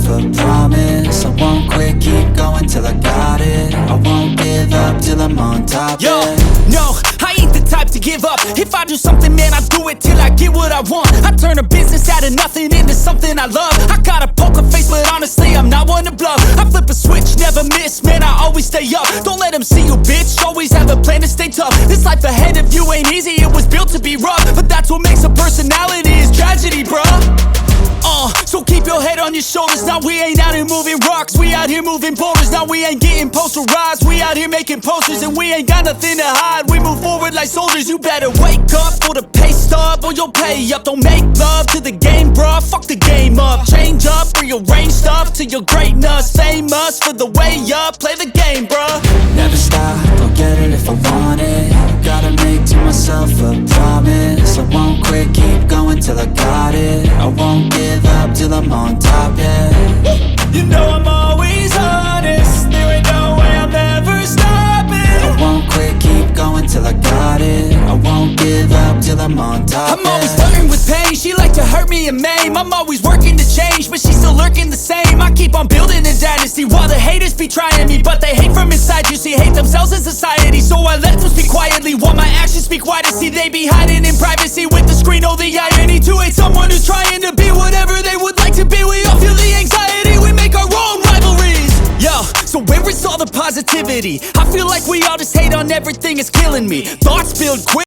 a promise. I won't quit, keep going till I got it. I won't give up till I'm on top. Yo, yeah. no, I ain't the type to give up. If I do something, man, I do it till I get what I want. I turn a business out of nothing into something I love. I got a poker face, but honestly, I'm not one to bluff. I flip a switch, never miss, man, I always stay up. Don't let them see you, bitch, always have a plan to stay tough. This life ahead of you ain't easy, it was built to be rough. But that's what makes a personality, is tragedy, bruh. So keep your head on your shoulders. Now we ain't out here moving rocks, we out here moving boulders. Now we ain't getting posterized, we out here making posters. And we ain't got nothing to hide, we move forward like soldiers. You better wake up for the pay stub, or you'll pay up. Don't make love to the game, bruh, fuck the game up. Change up, rearrange stuff to your greatness. Famous for the way up, play the game, bruh. Never stop, I'll get it if I want it. Gotta make to myself a promise. I won't quit, keep going till I got it. I won't give up till I'm on top, yeah. You know I'm always honest, there ain't no way I'm ever stopping. I won't quit, keep going till I got it. I won't give up till I'm on top, I'm always flirting with pain, she like to hurt me and maim. I'm always working to change, but she's still lurking the same. I keep on building a dynasty while the haters be trying me. But they hate from inside, you see, hate themselves in society. So I let them speak quietly while my actions speak wider. See, they be hiding in privacy with the screen, oh the irony. To hate someone who's trying to be whatever they would like to be. We all feel the anxiety, we make our own rivalries. Yo, so where is all the positivity? I feel like we all just hate on everything, it's killing me. Thoughts build quick.